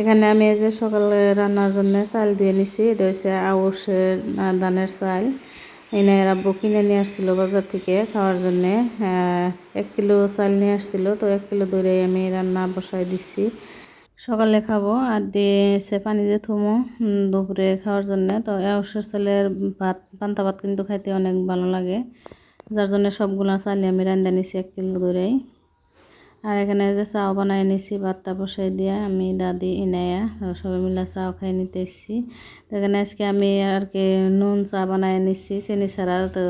এখানে আমি এই যে সকালে রান্নার জন্য চাল দিয়ে নিছি। এটা হচ্ছে আউশের ধানের চাল। এনে আব্বু কিনে নিয়ে আসছিল বাজার থেকে খাওয়ার জন্যে। 1 কিলো চাল নিয়ে আসছিল, তো 1 কিলো ধরে আমি রান্না বসাই দিচ্ছি। সকালে খাবো আর দিয়ে পানি দিয়ে থুমো দুপুরে খাওয়ার জন্য। তো আউশের চালের ভাত, পান্তা ভাত কিন্তু খাইতে অনেক ভালো লাগে, যার জন্য সবগুলা চালে আমি রান্না নিছি 1 কিলো ধরেই। আর এখানে যে চাও বানাই নিছি, ভাতটা বসাই দিয়া আমি দাদি ইনায়া সবাই মিলে চাও খাই নিতে এসেছি। তো এখানে আজকে আমি আর কি নুন চা বানাই নিছি চিনি ছাড়া। তো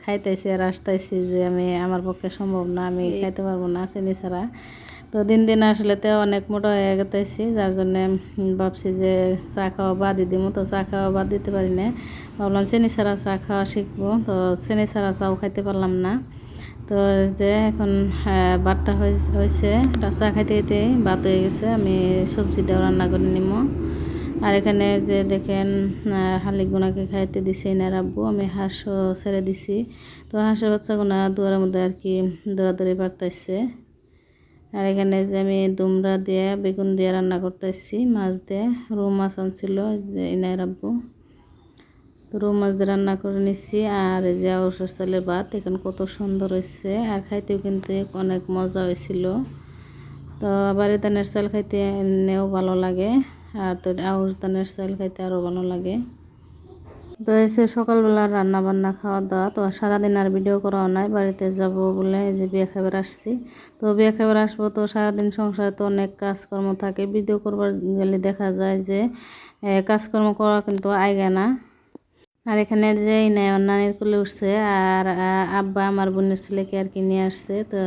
খাইতেছি আর আসতেছি যে আমার পক্ষে সম্ভব না, আমি খাইতে পারবো না চিনি ছাড়া। তো দিন দিন আসলে তো অনেক মোটা হয়ে গেতেছি, যার জন্যে ভাবছি যে চা খাওয়া বাদ দিমু। তো চা খাওয়া বাদ দিতে পারি না, ভাবলাম চিনি ছাড়া চা খাওয়া শিখবো। তো চিনি ছাড়া চাও খাইতে পারলাম না। তো যে এখন ভাতটা হয়েছে, চা খাইতে খাইতে ভাত হয়ে গেছে। আমি সবজিটাও রান্না করে নিব। আর এখানে যে দেখেন হালিগুনাকে খাইতে দিছি না রাব্বু, আমি হাঁসও ছেড়ে দিছি। তো হাঁসের বাচ্চাগুনা দুয়ারের মধ্যে আর কি দৌড়াদৌড়ি পারতেছে। আর এখানে যে আমি দুমড়া দিয়ে বেগুন দিয়ে রান্না করতেছি, মাছ দিয়ে রৌ মাছ আনছিল ইনাই রাব্বু। তো রৌ মাছ দিয়ে রান্না করে নিচ্ছি। আর এই যে আউশের চালের ভাত এখন কত সুন্দর হয়েছে, আর খাইতেও কিন্তু অনেক মজা হয়েছিল। তো বাড়ি ধানের চাল খাইতে এমনিও ভালো লাগে, আর তো আউশ ধানের চাল খাইতে আরও ভালো লাগে। তো এসে সকালবেলা রান্না বান্না খাওয়া দাওয়া। তো সারাদিন আর ভিডিও করাও নাই, বাড়িতে যাব বলে এই যে বিয়ে খাবার আসছি। তো বিয়ে খাবার আসবো, তো সারাদিন সংসারে তো অনেক কাজকর্ম থাকে, ভিডিও করবার গেলে দেখা যায় যে কাজকর্ম করা কিন্তু আইগে না। আর এখানে যে নানির কোলে উঠছে, আর আব্বা আমার বোনের ছেলেকে আর কি নিয়ে আসছে। তো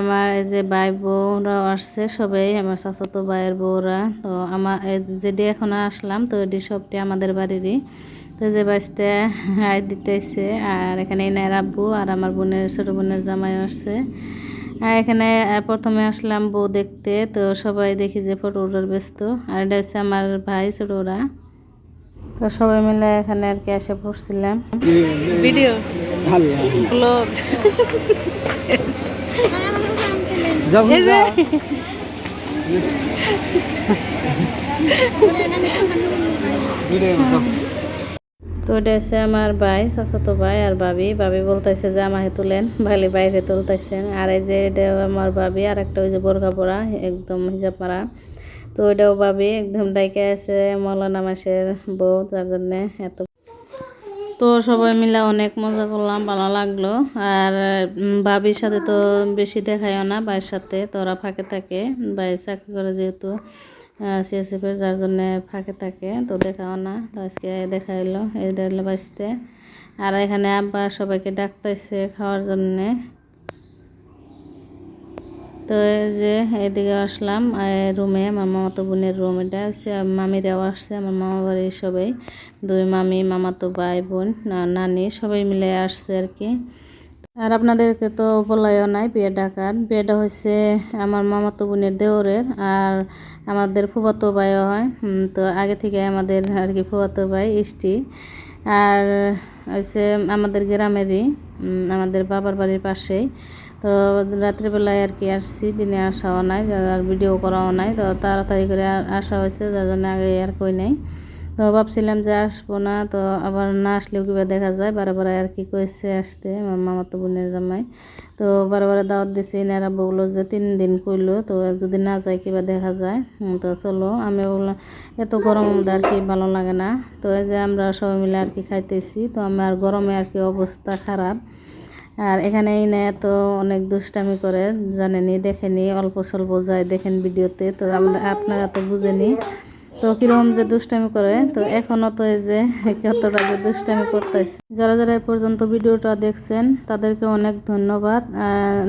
আমার এই যে ভাই বউরাও আসছে, সবাই আমার চাচাতো ভাইয়ের বউরা। তো আমার যেটি এখন আসলাম, তো এটি সবটি আমাদের বাড়িরই। তো যে বাঁচতে হাই দিতেছে। আর এখানে ইনার আব্বু আর আমার বোনের ছোটো বোনের জামাই আসছে। আর এখানে প্রথমে আসলাম বউ দেখতে, তো সবাই দেখি যে ফটো ওঠার ব্যস্ত। আর এটা হচ্ছে আমার ভাই ছোটোরা। তো সবাই মিলে এখানে আর কি এসে পড়ছিলাম। ভিডিও ব্লগ তো এটা হচ্ছে আমার ভাই, চাচাতো ভাই আর ভাবি। ভাবি বলতেছে যে আমাকে তুলেন, ভালি বাইরে তুলতেছেন। আর এই যে এটা আমার ভাবি, আর একটা ওই যে বোরখা পরা একদম হিজাব মারা। তো ওইটাও ভাবি একদম ডাইকে আছে মৌলানা মাসের বউ, যার জন্যে এত। তো সবাই মিলে অনেক মজা করলাম, ভালো লাগলো। আর ভাবির সাথে তো বেশি দেখাইও না, ভাইয়ের সাথে তো ওরা ফাঁকে থাকে। ভাই চাকরি করে যেহেতু সিএসএফের, যার জন্যে ফাঁকে থাকে, তো দেখাও না। তো আজকে দেখা এলো, এটা এলো বাঁচতে। আর এখানে আব্বা সবাইকে ডাকতেছে খাওয়ার জন্যে। তো এই যে এদিকে আসলাম রুমে, আমার মামাতো বোনের রুম। এটা হচ্ছে মামিরাও আসছে, আমার মামা বাড়ির সবাই, 2 মামি, মামাতো ভাই বোন, নানি সবাই মিলে আসছে আর কি। আর আপনাদেরকে তো বলাইও নাই বিয়ে ডাকার। বিয়েটা হচ্ছে আমার মামাতো বোনের দেওরের, আর আমাদের ফুফাতো ভাইও হয়। তো আগে থেকে আমাদের আর কি ফুফাতো ভাই ইষ্টি। আর হচ্ছে আমাদের গ্রামেরই, আমাদের বাবার বাড়ির পাশেই। তো রাত্রিবেলায় আর কি আসছি, দিনে আসাও নাই, আর ভিডিও করাও নাই। তো তাড়াতাড়ি করে আসা হয়েছে, যার জন্য আগে আর কই নাই। তো ভাবছিলাম যে আসবো না, তো আবার না আসলেও কিবা দেখা যায়, বারে আর কি কইছে আসতে আমার মামাতো বোনের জামাই। তো বারে দাওয়াত দিছি, এনারা বললো যে 3 দিন কইলো, তো যদি না যায় কিবা দেখা যায়। তো চলো, আমি বললাম এত গরম আর কি ভালো লাগে না। তো এই যে আমরা সবাই মিলে আর কি খাইতেছি। তো আমার গরমে আর কি অবস্থা খারাপ। আর এখানে এনে তো অনেক দুষ্টামি করে, জানেনি, দেখেনি, অল্প স্বল্প যায় দেখেন ভিডিওতে। তো আপনারা তো বুঝেনি তো কিরকম যে দুষ্টামি করে। তো এখনও তো এই যে কতটা যে দুষ্টামি করতেছে। যারা যারা এ পর্যন্ত ভিডিওটা দেখছেন তাদেরকে অনেক ধন্যবাদ।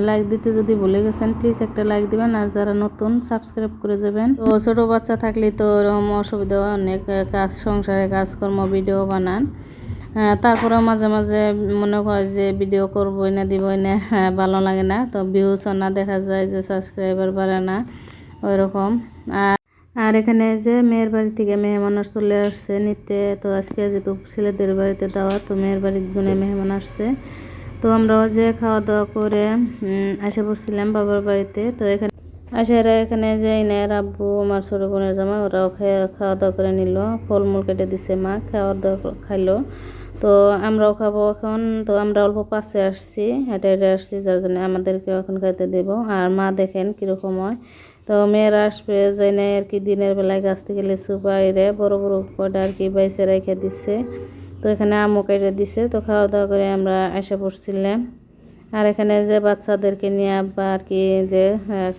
লাইক দিতে যদি ভুলে গেছেন, প্লিজ একটা লাইক দিবেন। আর যারা নতুন, সাবস্ক্রাইব করে যাবেন। তো ছোট বাচ্চা থাকলে তো এরকম অসুবিধা, অনেক কাজ, সংসারে কাজকর্ম, ভিডিও বানান। তারপরেও মাঝে মাঝে মনে হয় যে ভিডিও করবোই না, দিবই না, ভালো লাগে না। তো ভিউজ না, দেখা যায় যে সাবস্ক্রাইবার বাড়ে না ওইরকম। আর এখানে যে মেয়ের বাড়ি থেকে মেহমান চলে আসছে নিতে। তো আজকে যেহেতু ছেলেদের বাড়িতে দাওয়া, তো মেয়ের বাড়ির গুনে মেহমান আসছে। তো আমরাও যে খাওয়া দাওয়া করে এসে পড়ছিলাম বাবার বাড়িতে। তো এখানে আসারা এখানে যে ইনার আব্বু আমার ছোট বোনের জামা ওরাও খাওয়া দাওয়া করে নিল, ফলমূল কেটে দিছে মা, খাওয়া দাওয়া খাইলো। তো আমরাও খাবো এখন। তো আমরা অল্প পাশে আসছি, হেঁটে হেঁটে আসছি, যার জন্য আমাদেরকেও এখন খাইতে দেব। আর মা দেখেন কীরকম হয়। তো মেয়েরা আসবে যাই না আর কি, দিনের বেলায় গাছ থেকে লিচু বাইরে বড় বড় কটা আর কি বাইসে রেখে দিচ্ছে। তো এখানে আমও কেটে দিছে। তো খাওয়া দাওয়া করে আমরা এসে পড়ছিলাম। আর এখানে যে বাচ্চাদেরকে নিয়ে আব্বা আর কি যে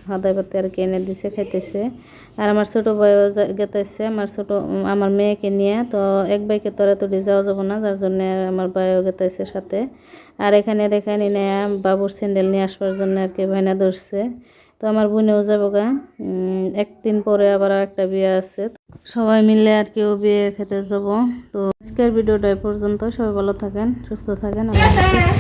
খাওয়া পাতে আর কি এনে দিছে, খাইতেছে। আর আমার ছোটো ভাইও গেতেছে আমার মেয়েকে নিয়ে। তো এক ভাইকে তো এতটি যাওয়া যাবো না, যার জন্য আমার ভাইও গেতেছে সাথে। আর এখানে দেখেন এনে বাবুর স্যান্ডেল নিয়ে আসবার জন্য আর কি ভাইনা ধরছে। তো আমার বোনেও যাবো গা, একদিন পরে আবার একটা বিয়ে আছে, সবাই মিলে আর কি ও বিয়ে খেতে যাবো। তো আজকের ভিডিওটা এই পর্যন্ত। সবাই ভালো থাকেন, সুস্থ থাকেন। আল্লাহ হাফেজ।